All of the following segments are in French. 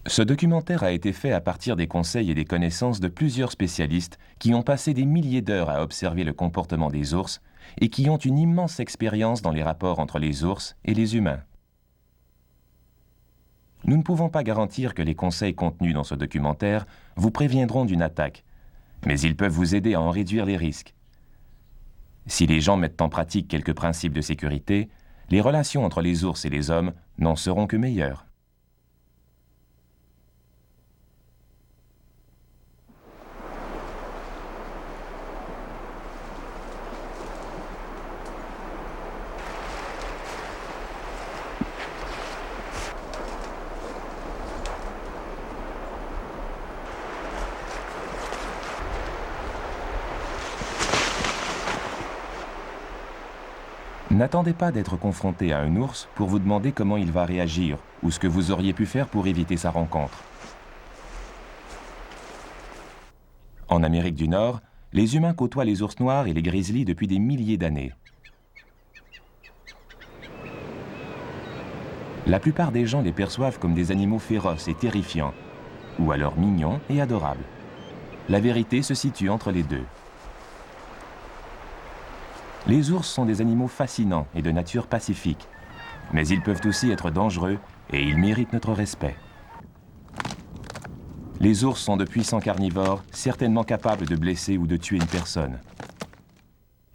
Ce documentaire a été fait à partir des conseils et des connaissances de plusieurs spécialistes qui ont passé des milliers d'heures à observer le comportement des ours et qui ont une immense expérience dans les rapports entre les ours et les humains. Nous ne pouvons pas garantir que les conseils contenus dans ce documentaire vous préviendront d'une attaque, mais ils peuvent vous aider à en réduire les risques. Si les gens mettent en pratique quelques principes de sécurité, les relations entre les ours et les hommes n'en seront que meilleures. N'attendez pas d'être confronté à un ours pour vous demander comment il va réagir ou ce que vous auriez pu faire pour éviter sa rencontre. En Amérique du Nord, les humains côtoient les ours noirs et les grizzlies depuis des milliers d'années. La plupart des gens les perçoivent comme des animaux féroces et terrifiants, ou alors mignons et adorables. La vérité se situe entre les deux. Les ours sont des animaux fascinants et de nature pacifique, mais ils peuvent aussi être dangereux et ils méritent notre respect. Les ours sont de puissants carnivores, certainement capables de blesser ou de tuer une personne.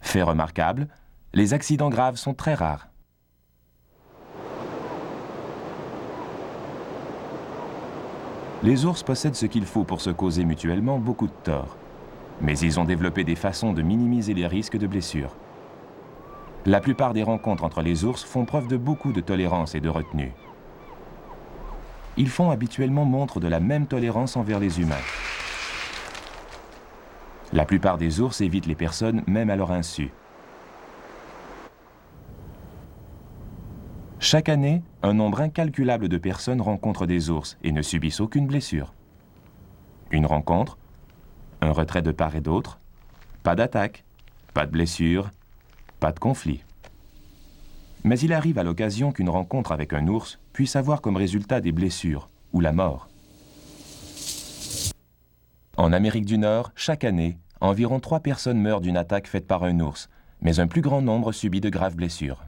Fait remarquable, les accidents graves sont très rares. Les ours possèdent ce qu'il faut pour se causer mutuellement beaucoup de tort, mais ils ont développé des façons de minimiser les risques de blessures. La plupart des rencontres entre les ours font preuve de beaucoup de tolérance et de retenue. Ils font habituellement montre de la même tolérance envers les humains. La plupart des ours évitent les personnes même à leur insu. Chaque année, un nombre incalculable de personnes rencontrent des ours et ne subissent aucune blessure. Une rencontre, un retrait de part et d'autre, pas d'attaque, pas de blessure, pas de conflit. Mais il arrive à l'occasion qu'une rencontre avec un ours puisse avoir comme résultat des blessures ou la mort. En Amérique du Nord, chaque année, environ 3 personnes meurent d'une attaque faite par un ours, mais un plus grand nombre subit de graves blessures.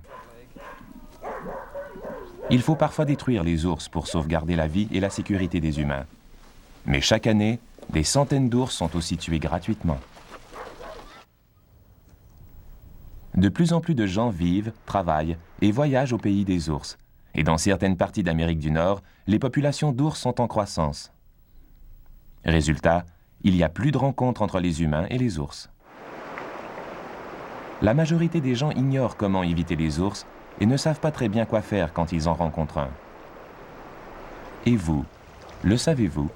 Il faut parfois détruire les ours pour sauvegarder la vie et la sécurité des humains. Mais chaque année, des centaines d'ours sont aussi tués gratuitement. De plus en plus de gens vivent, travaillent et voyagent au pays des ours. Et dans certaines parties d'Amérique du Nord, les populations d'ours sont en croissance. Résultat, il y a plus de rencontres entre les humains et les ours. La majorité des gens ignorent comment éviter les ours et ne savent pas très bien quoi faire quand ils en rencontrent un. Et vous, le savez-vous ?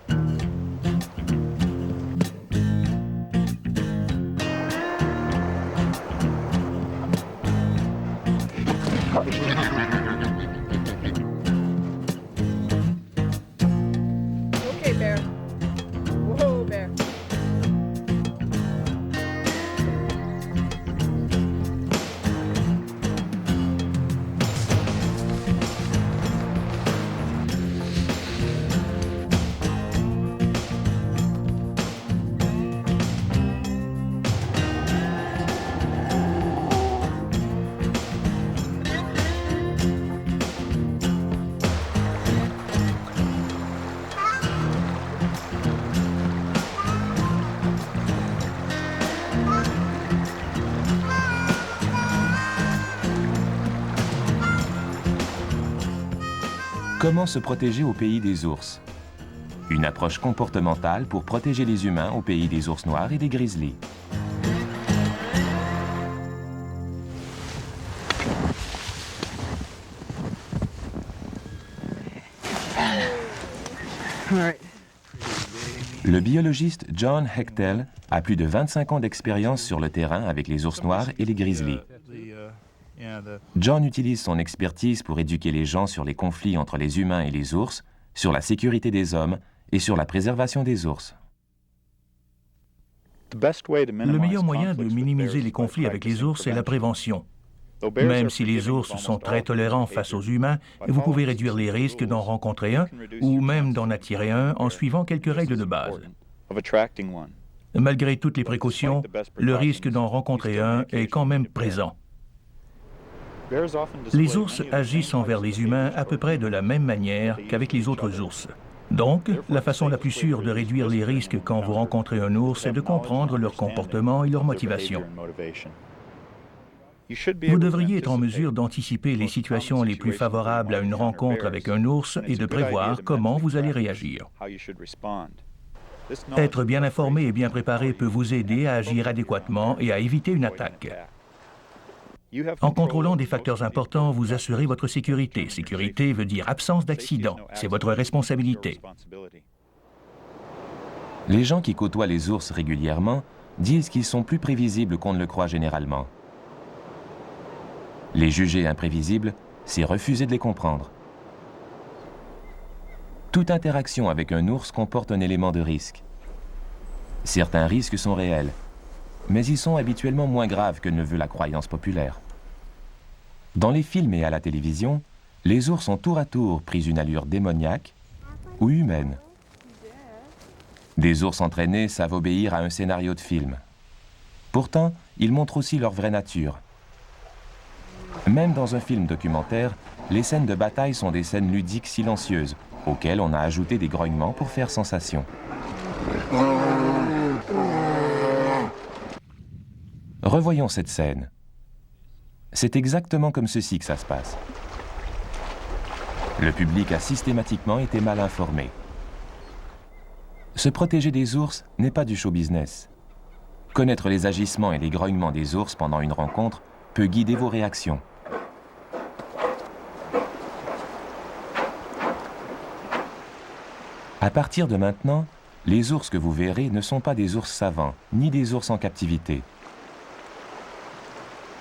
Okay, Bear. Whoa, Bear. Comment se protéger au pays des ours ? Une approche comportementale pour protéger les humains au pays des ours noirs et des grizzlies. Le biologiste John Hechtel a plus de 25 ans d'expérience sur le terrain avec les ours noirs et les grizzlies. John utilise son expertise pour éduquer les gens sur les conflits entre les humains et les ours, sur la sécurité des hommes et sur la préservation des ours. Le meilleur moyen de minimiser les conflits avec les ours est la prévention. Même si les ours sont très tolérants face aux humains, vous pouvez réduire les risques d'en rencontrer un ou même d'en attirer un en suivant quelques règles de base. Malgré toutes les précautions, le risque d'en rencontrer un est quand même présent. Les ours agissent envers les humains à peu près de la même manière qu'avec les autres ours. Donc, la façon la plus sûre de réduire les risques quand vous rencontrez un ours est de comprendre leur comportement et leur motivation. Vous devriez être en mesure d'anticiper les situations les plus favorables à une rencontre avec un ours et de prévoir comment vous allez réagir. Être bien informé et bien préparé peut vous aider à agir adéquatement et à éviter une attaque. En contrôlant des facteurs importants, vous assurez votre sécurité. Sécurité veut dire absence d'accident. C'est votre responsabilité. Les gens qui côtoient les ours régulièrement disent qu'ils sont plus prévisibles qu'on ne le croit généralement. Les juger imprévisibles, c'est refuser de les comprendre. Toute interaction avec un ours comporte un élément de risque. Certains risques sont réels, mais ils sont habituellement moins graves que ne veut la croyance populaire. Dans les films et à la télévision, les ours ont tour à tour pris une allure démoniaque ou humaine. Des ours entraînés savent obéir à un scénario de film. Pourtant, ils montrent aussi leur vraie nature. Même dans un film documentaire, les scènes de bataille sont des scènes ludiques silencieuses, auxquelles on a ajouté des grognements pour faire sensation. Revoyons cette scène. C'est exactement comme ceci que ça se passe. Le public a systématiquement été mal informé. Se protéger des ours n'est pas du show business. Connaître les agissements et les grognements des ours pendant une rencontre peut guider vos réactions. À partir de maintenant, les ours que vous verrez ne sont pas des ours savants, ni des ours en captivité.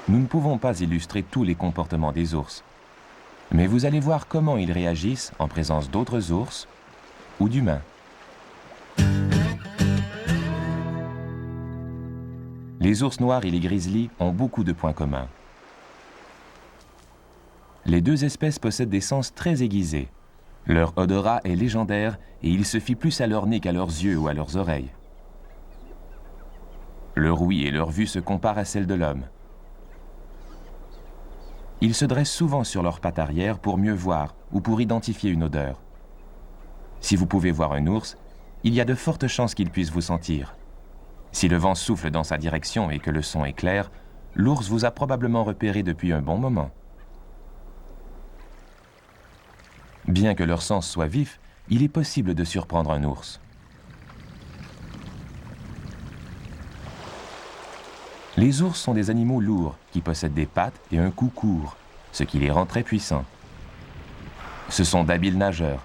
Nous ne pouvons pas illustrer tous les comportements des ours, mais vous allez voir comment ils réagissent en présence d'autres ours ou d'humains. Les ours noirs et les grizzlies ont beaucoup de points communs. Les deux espèces possèdent des sens très aiguisés. Leur odorat est légendaire et il se fie plus à leur nez qu'à leurs yeux ou à leurs oreilles. Leur ouïe et leur vue se comparent à celles de l'homme. Ils se dressent souvent sur leurs pattes arrière pour mieux voir ou pour identifier une odeur. Si vous pouvez voir un ours, il y a de fortes chances qu'il puisse vous sentir. Si le vent souffle dans sa direction et que le son est clair, l'ours vous a probablement repéré depuis un bon moment. Bien que leur sens soit vif, il est possible de surprendre un ours. Les ours sont des animaux lourds qui possèdent des pattes et un cou court, ce qui les rend très puissants. Ce sont d'habiles nageurs.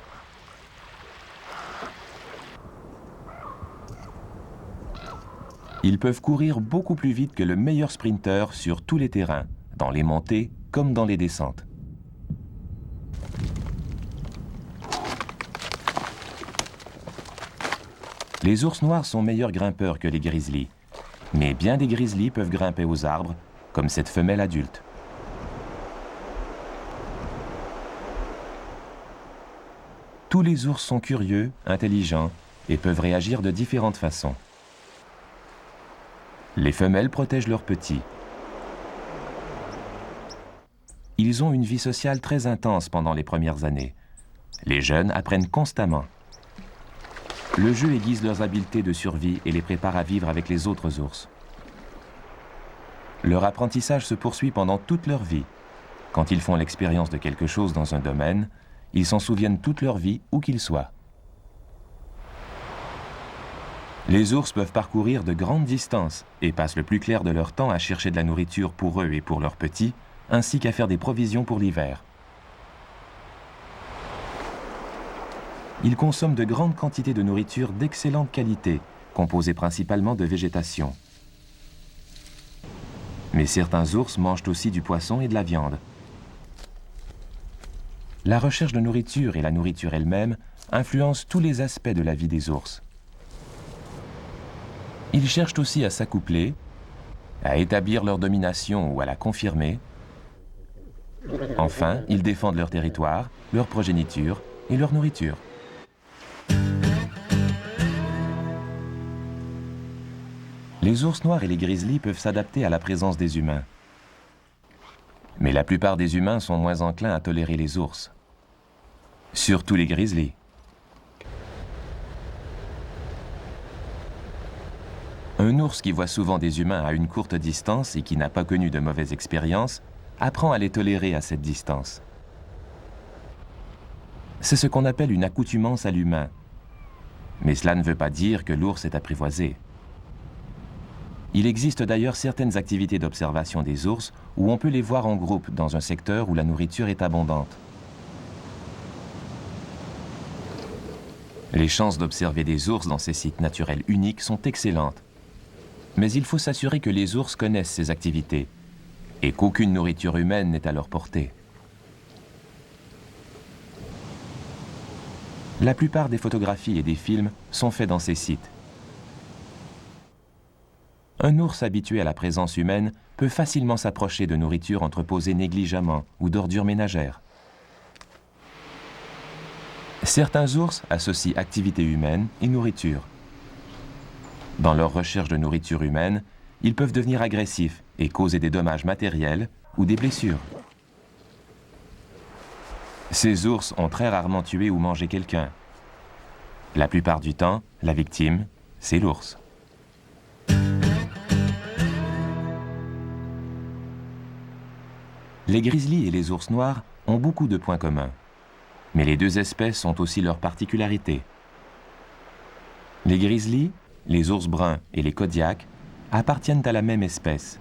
Ils peuvent courir beaucoup plus vite que le meilleur sprinter sur tous les terrains, dans les montées comme dans les descentes. Les ours noirs sont meilleurs grimpeurs que les grizzlies, mais bien des grizzlies peuvent grimper aux arbres, comme cette femelle adulte. Tous les ours sont curieux, intelligents et peuvent réagir de différentes façons. Les femelles protègent leurs petits. Ils ont une vie sociale très intense pendant les premières années. Les jeunes apprennent constamment. Le jeu aiguise leurs habiletés de survie et les prépare à vivre avec les autres ours. Leur apprentissage se poursuit pendant toute leur vie. Quand ils font l'expérience de quelque chose dans un domaine, ils s'en souviennent toute leur vie, où qu'ils soient. Les ours peuvent parcourir de grandes distances et passent le plus clair de leur temps à chercher de la nourriture pour eux et pour leurs petits, ainsi qu'à faire des provisions pour l'hiver. Ils consomment de grandes quantités de nourriture d'excellente qualité, composée principalement de végétation. Mais certains ours mangent aussi du poisson et de la viande. La recherche de nourriture et la nourriture elle-même influencent tous les aspects de la vie des ours. Ils cherchent aussi à s'accoupler, à établir leur domination ou à la confirmer, Enfin, ils défendent leur territoire, leur progéniture et leur nourriture. Les ours noirs et les grizzlies peuvent s'adapter à la présence des humains. Mais la plupart des humains sont moins enclins à tolérer les ours. Surtout les grizzlies. Un ours qui voit souvent des humains à une courte distance et qui n'a pas connu de mauvaise expérience apprend à les tolérer à cette distance. C'est ce qu'on appelle une accoutumance à l'humain. Mais cela ne veut pas dire que l'ours est apprivoisé. Il existe d'ailleurs certaines activités d'observation des ours où on peut les voir en groupe dans un secteur où la nourriture est abondante. Les chances d'observer des ours dans ces sites naturels uniques sont excellentes. Mais il faut s'assurer que les ours connaissent ces activités et qu'aucune nourriture humaine n'est à leur portée. La plupart des photographies et des films sont faits dans ces sites. Un ours habitué à la présence humaine peut facilement s'approcher de nourriture entreposée négligemment ou d'ordures ménagères. Certains ours associent activité humaine et nourriture. Dans leur recherche de nourriture humaine, ils peuvent devenir agressifs et causer des dommages matériels ou des blessures. Ces ours ont très rarement tué ou mangé quelqu'un. La plupart du temps, la victime, c'est l'ours. Les grizzlies et les ours noirs ont beaucoup de points communs. Mais les deux espèces ont aussi leurs particularités. Les grizzlies, les ours bruns et les kodiaks appartiennent à la même espèce.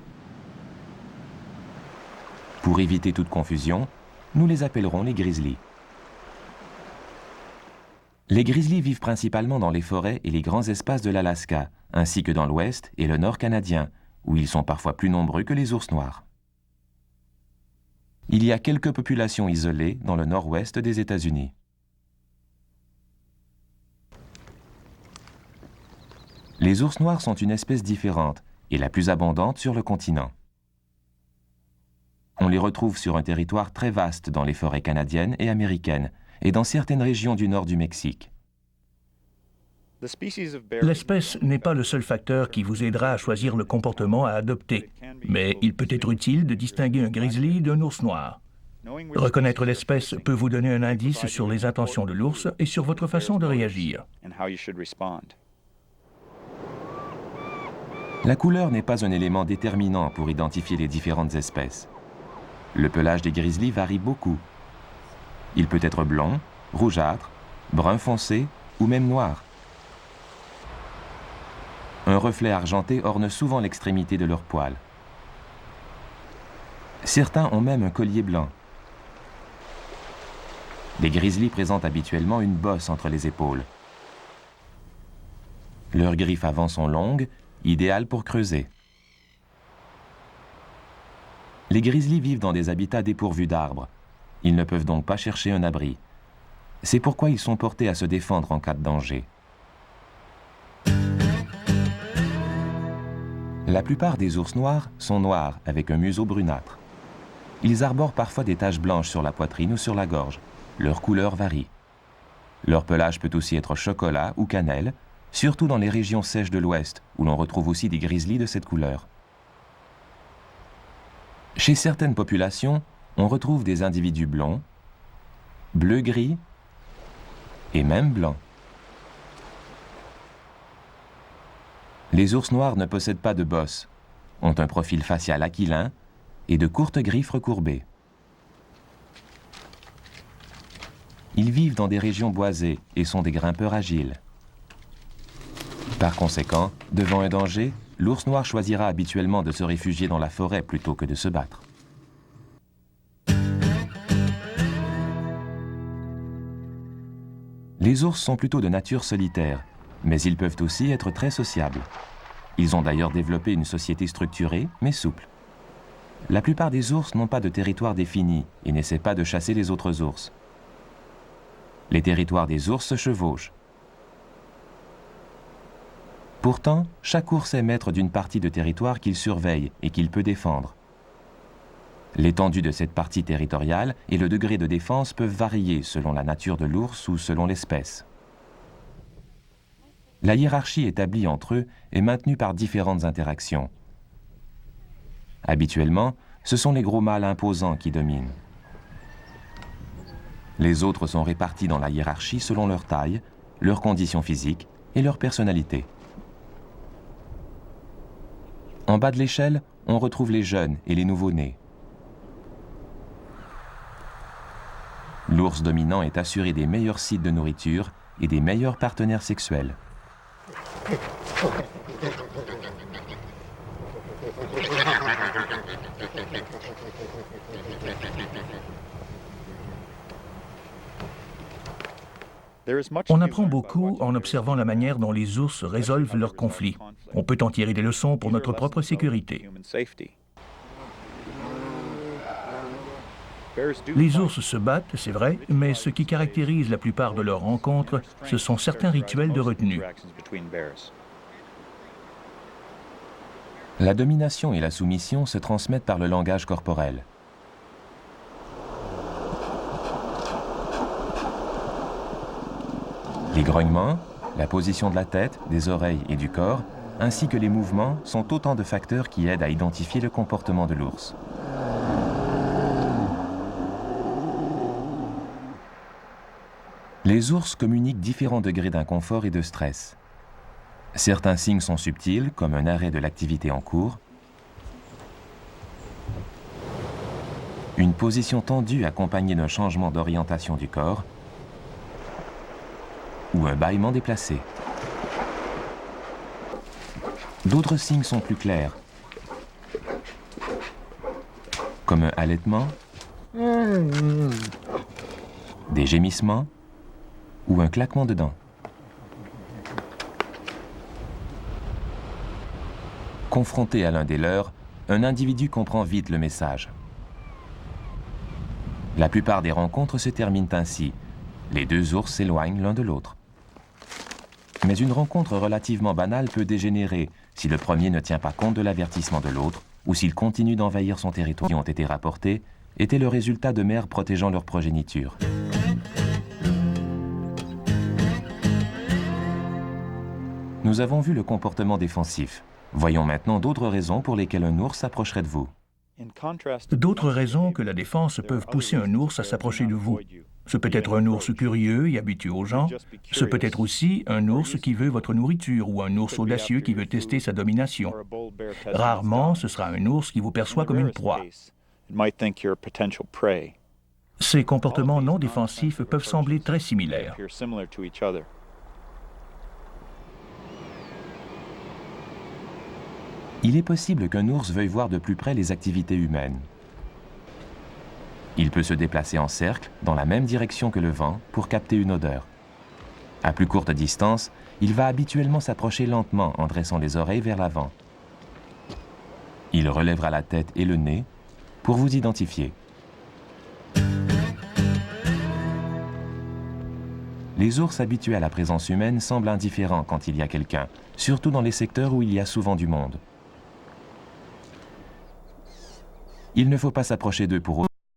Pour éviter toute confusion, nous les appellerons les grizzlies. Les grizzlies vivent principalement dans les forêts et les grands espaces de l'Alaska, ainsi que dans l'ouest et le nord canadien, où ils sont parfois plus nombreux que les ours noirs. Il y a quelques populations isolées dans le nord-ouest des États-Unis. Les ours noirs sont une espèce différente et la plus abondante sur le continent. On les retrouve sur un territoire très vaste dans les forêts canadiennes et américaines et dans certaines régions du nord du Mexique. L'espèce n'est pas le seul facteur qui vous aidera à choisir le comportement à adopter, mais il peut être utile de distinguer un grizzly d'un ours noir. Reconnaître l'espèce peut vous donner un indice sur les intentions de l'ours et sur votre façon de réagir. La couleur n'est pas un élément déterminant pour identifier les différentes espèces. Le pelage des grizzlies varie beaucoup. Il peut être blond, rougeâtre, brun foncé ou même noir. Un reflet argenté orne souvent l'extrémité de leurs poils. Certains ont même un collier blanc. Les grizzlies présentent habituellement une bosse entre les épaules. Leurs griffes avant sont longues, idéales pour creuser. Les grizzlies vivent dans des habitats dépourvus d'arbres. Ils ne peuvent donc pas chercher un abri. C'est pourquoi ils sont portés à se défendre en cas de danger. La plupart des ours noirs sont noirs avec un museau brunâtre. Ils arborent parfois des taches blanches sur la poitrine ou sur la gorge. Leur couleur varie. Leur pelage peut aussi être chocolat ou cannelle, surtout dans les régions sèches de l'Ouest, où l'on retrouve aussi des grizzlies de cette couleur. Chez certaines populations, on retrouve des individus blonds, bleu-gris et même blancs. Les ours noirs ne possèdent pas de bosse, ont un profil facial aquilin et de courtes griffes recourbées. Ils vivent dans des régions boisées et sont des grimpeurs agiles. Par conséquent, devant un danger, l'ours noir choisira habituellement de se réfugier dans la forêt plutôt que de se battre. Les ours sont plutôt de nature solitaire, mais ils peuvent aussi être très sociables. Ils ont d'ailleurs développé une société structurée, mais souple. La plupart des ours n'ont pas de territoire défini et n'essaient pas de chasser les autres ours. Les territoires des ours se chevauchent. Pourtant, chaque ours est maître d'une partie de territoire qu'il surveille et qu'il peut défendre. L'étendue de cette partie territoriale et le degré de défense peuvent varier selon la nature de l'ours ou selon l'espèce. La hiérarchie établie entre eux est maintenue par différentes interactions. Habituellement, ce sont les gros mâles imposants qui dominent. Les autres sont répartis dans la hiérarchie selon leur taille, leurs conditions physiques et leur personnalité. En bas de l'échelle, on retrouve les jeunes et les nouveau-nés. L'ours dominant est assuré des meilleurs sites de nourriture et des meilleurs partenaires sexuels. On apprend beaucoup en observant la manière dont les ours résolvent leurs conflits. On peut en tirer des leçons pour notre propre sécurité. Les ours se battent, c'est vrai, mais ce qui caractérise la plupart de leurs rencontres, ce sont certains rituels de retenue. La domination et la soumission se transmettent par le langage corporel. Les grognements, la position de la tête, des oreilles et du corps, ainsi que les mouvements sont autant de facteurs qui aident à identifier le comportement de l'ours. Les ours communiquent différents degrés d'inconfort et de stress. Certains signes sont subtils, comme un arrêt de l'activité en cours, une position tendue accompagnée d'un changement d'orientation du corps, ou un bâillement déplacé. D'autres signes sont plus clairs, comme un halètement, des gémissements ou un claquement de dents. Confronté à l'un des leurs, un individu comprend vite le message. La plupart des rencontres se terminent ainsi. Les deux ours s'éloignent l'un de l'autre. Mais une rencontre relativement banale peut dégénérer si le premier ne tient pas compte de l'avertissement de l'autre ou s'il continue d'envahir son territoire. Qui ont été rapportés étaient le résultat de mères protégeant leur progéniture. Nous avons vu le comportement défensif. Voyons maintenant d'autres raisons pour lesquelles un ours s'approcherait de vous. D'autres raisons que la défense peuvent pousser un ours à s'approcher de vous. Ce peut être un ours curieux et habitué aux gens. Ce peut être aussi un ours qui veut votre nourriture ou un ours audacieux qui veut tester sa domination. Rarement, ce sera un ours qui vous perçoit comme une proie. Ces comportements non défensifs peuvent sembler très similaires. Il est possible qu'un ours veuille voir de plus près les activités humaines. Il peut se déplacer en cercle, dans la même direction que le vent, pour capter une odeur. À plus courte distance, il va habituellement s'approcher lentement en dressant les oreilles vers l'avant. Il relèvera la tête et le nez pour vous identifier. Les ours habitués à la présence humaine semblent indifférents quand il y a quelqu'un, surtout dans les secteurs où il y a souvent du monde. Il ne faut pas s'approcher d'eux pour